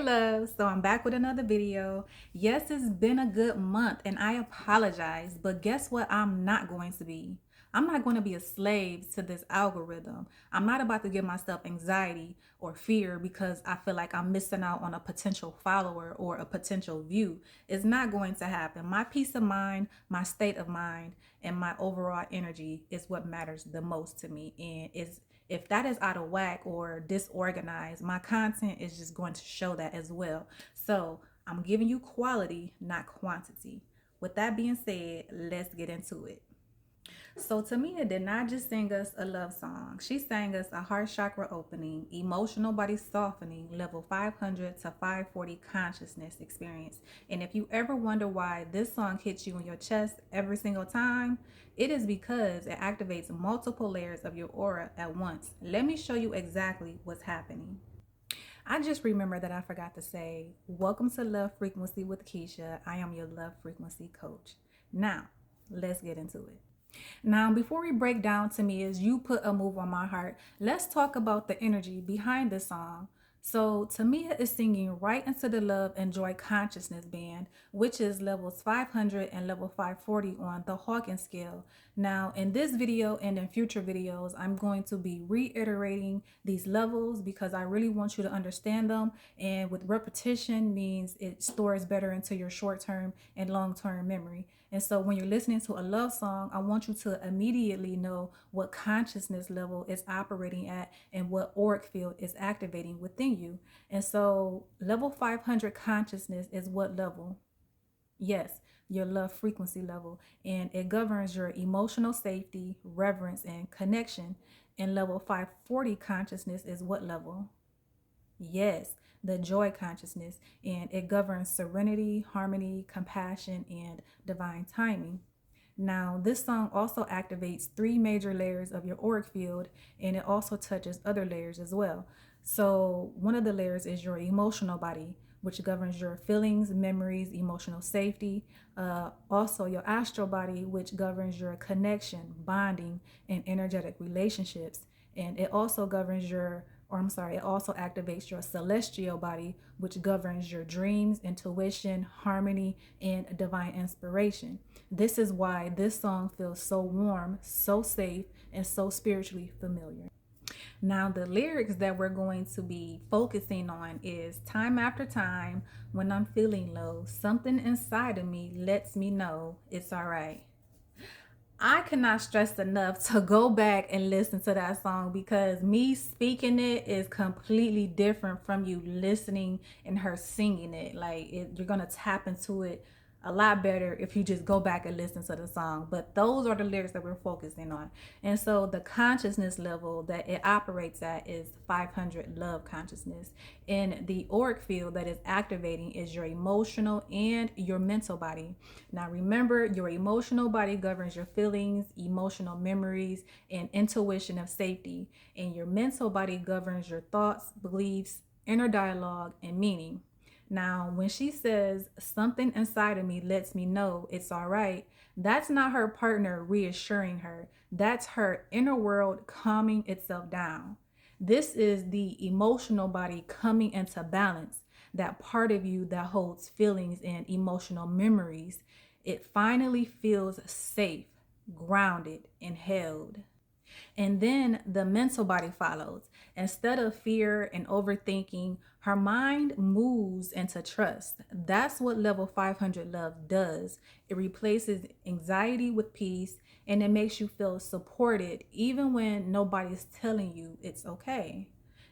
love. So I'm back with another video. Yes, it's been a good month and I apologize, but guess what? I'm not going to be. I'm not going to be a slave to this algorithm. I'm not about to give myself anxiety or fear because I feel like I'm missing out on a potential follower or a potential view. It's not going to happen. My peace of mind, my state of mind, and my overall energy is what matters the most to me. And is if that is out of whack or disorganized, my content is just going to show that as well. So I'm giving you quality, not quantity. With that being said, let's get into it. So Tamia did not just sing us a love song. She sang us a heart chakra opening, emotional body softening, level 500 to 540 consciousness experience. And if you ever wonder why this song hits you in your chest every single time, it is because it activates multiple layers of your aura at once. Let me show you exactly what's happening. I just remember that I forgot to say, welcome to Love Frequency with Keisha. I am your love frequency coach. Now, let's get into it. Now, before we break down to me as you put a move on my heart, let's talk about the energy behind the song. So Tamia is singing right into the Love and Joy Consciousness Band, which is levels 500 and level 540 on the Hawkins scale. Now, in this video and in future videos, I'm going to be reiterating these levels because I really want you to understand them. And with repetition means it stores better into your short-term and long-term memory. And so when you're listening to a love song, I want you to immediately know what consciousness level is operating at and what auric field is activating within you. And so level 500 consciousness is what level? Yes, your love frequency level. And it governs your emotional safety, reverence, and connection. And level 540 consciousness is what level? Yes, the joy consciousness, and it governs serenity, harmony, compassion, and divine timing. Now, this song also activates three major layers of your auric field, and it also touches other layers as well. So, one of the layers is your emotional body, which governs your feelings, memories, emotional safety. Also, your astral body, which governs your connection, bonding, and energetic relationships. And it also governs it also activates your celestial body, which governs your dreams, intuition, harmony, and divine inspiration. This is why this song feels so warm, so safe, and so spiritually familiar. Now, the lyrics that we're going to be focusing on is time after time when I'm feeling low, something inside of me lets me know it's all right. I cannot stress enough to go back and listen to that song because me speaking it is completely different from you listening and her singing it. You're gonna tap into it a lot better if you just go back and listen to the song. But those are the lyrics that we're focusing on. And so the consciousness level that it operates at is 500 love consciousness. And the auric field that is activating is your emotional and your mental body. Now remember, your emotional body governs your feelings, emotional memories, and intuition of safety. And your mental body governs your thoughts, beliefs, inner dialogue, and meaning. Now, when she says something inside of me lets me know it's all right, that's not her partner reassuring her. That's her inner world calming itself down. This is the emotional body coming into balance, that part of you that holds feelings and emotional memories. It finally feels safe, grounded, and held. And then the mental body follows. Instead of fear and overthinking, her mind moves into trust. That's what level 500 love does. It replaces anxiety with peace, and it makes you feel supported even when nobody's telling you it's okay.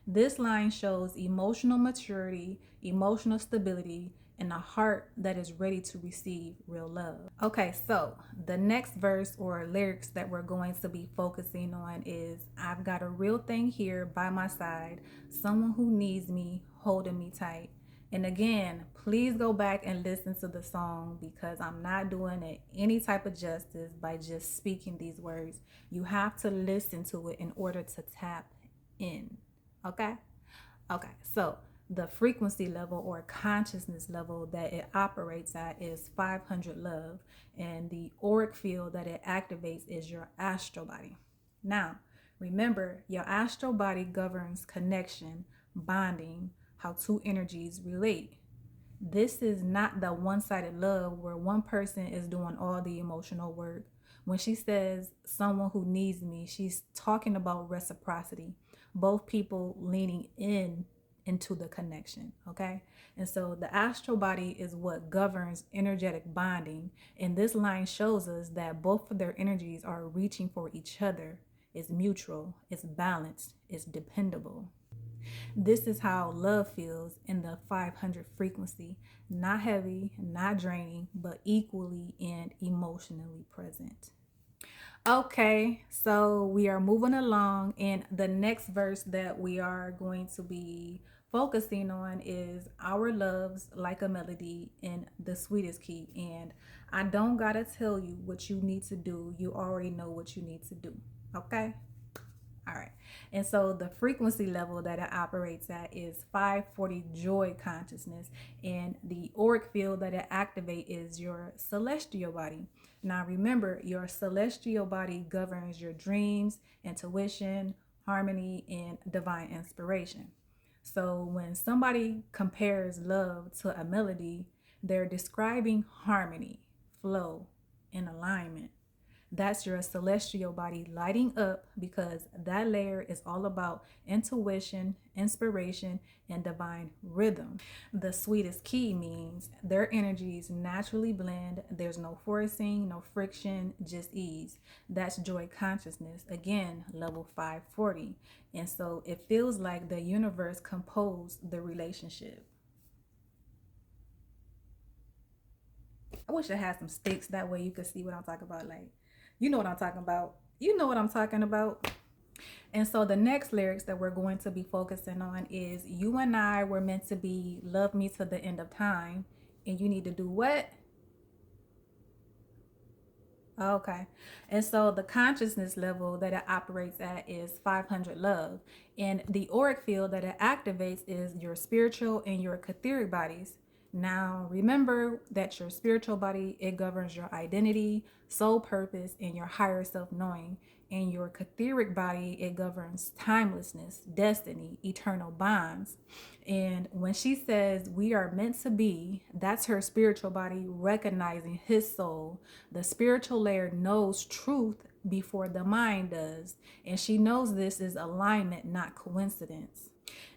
This line shows emotional maturity, emotional stability, and a heart that is ready to receive real love. Okay, so the next verse or lyrics that we're going to be focusing on is I've got a real thing here by my side, someone who needs me, holding me tight. And again, please go back and listen to the song because I'm not doing it any type of justice by just speaking these words. You have to listen to it in order to tap in. Okay? Okay, so the frequency level or consciousness level that it operates at is 500 love, and the auric field that it activates is your astral body. Now, remember, your astral body governs connection, bonding, how two energies relate. This is not the one-sided love where one person is doing all the emotional work. When she says someone who needs me, she's talking about reciprocity, both people leaning into the connection, okay? And so the astral body is what governs energetic bonding, and this line shows us that both of their energies are reaching for each other. It's mutual, it's balanced, it's dependable. This is how love feels in the 500 frequency. Not heavy, not draining, but equally and emotionally present. Okay, so we are moving along, and the next verse that we are going to be focusing on is Our Love's Like a Melody in the Sweetest Key. And I don't gotta tell you what you need to do, you already know what you need to do. Okay? All right. And so the frequency level that it operates at is 540 joy consciousness. And the auric field that it activates is your celestial body. Now remember, your celestial body governs your dreams, intuition, harmony, and divine inspiration. So when somebody compares love to a melody, they're describing harmony, flow, and alignment. That's your celestial body lighting up, because that layer is all about intuition, inspiration, and divine rhythm. The sweetest key means their energies naturally blend. There's no forcing, no friction, just ease. That's joy consciousness. Again, level 540. And so it feels like the universe composed the relationship. I wish I had some sticks, that way you could see what I'm talking about. Like, you know what I'm talking about. You know what I'm talking about. And so the next lyrics that we're going to be focusing on is, you and I were meant to be, love me to the end of time. And you need to do what? Okay. And so the consciousness level that it operates at is 500 love. And the auric field that it activates is your spiritual and your etheric bodies. Now, remember that your spiritual body, it governs your identity, soul purpose, and your higher self knowing. And your etheric body, it governs timelessness, destiny, eternal bonds. And when she says we are meant to be, that's her spiritual body recognizing his soul. The spiritual layer knows truth before the mind does. And she knows this is alignment, not coincidence.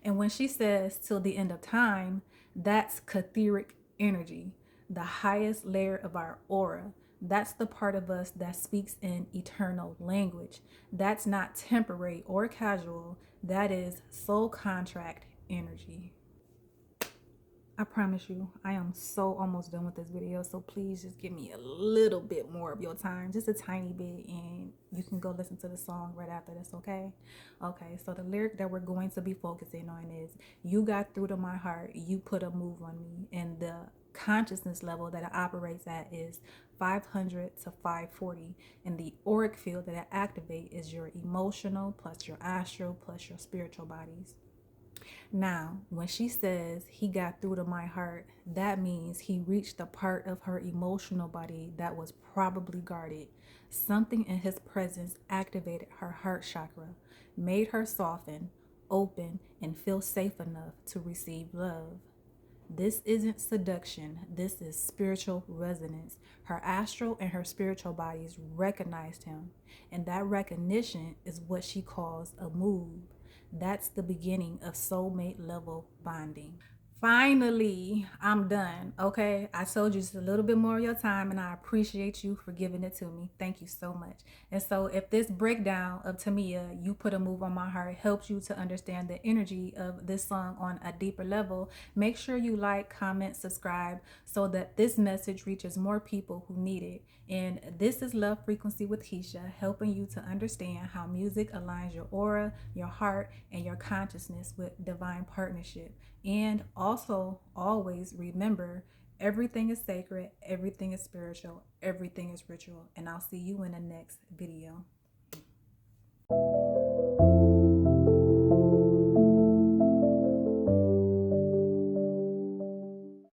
And when she says till the end of time, that's etheric energy, the highest layer of our aura. That's the part of us that speaks in eternal language. That's not temporary or casual. That is soul contract energy. I promise you, I am so almost done with this video. So please just give me a little bit more of your time, just a tiny bit, and you can go listen to the song right after this, okay? Okay, so the lyric that we're going to be focusing on is, you got through to my heart, you put a move on me. And the consciousness level that it operates at is 500 to 540. And the auric field that it activates is your emotional plus your astral plus your spiritual bodies. Now, when she says he got through to my heart, that means he reached the part of her emotional body that was probably guarded. Something in his presence activated her heart chakra, made her soften, open, and feel safe enough to receive love. This isn't seduction, this is spiritual resonance. Her astral and her spiritual bodies recognized him, and that recognition is what she calls a move. That's the beginning of soulmate level bonding. Finally, I'm done. Okay, I told you just a little bit more of your time, and I appreciate you for giving it to me. Thank you so much. And so if this breakdown of Tamia, you put a move on my heart, helps you to understand the energy of this song on a deeper level, make sure you like, comment, subscribe, so that this message reaches more people who need it. And this is Love Frequency with Keisha, helping you to understand how music aligns your aura, your heart, and your consciousness with divine partnership. And also, always remember, everything is sacred, everything is spiritual, everything is ritual. And I'll see you in the next video.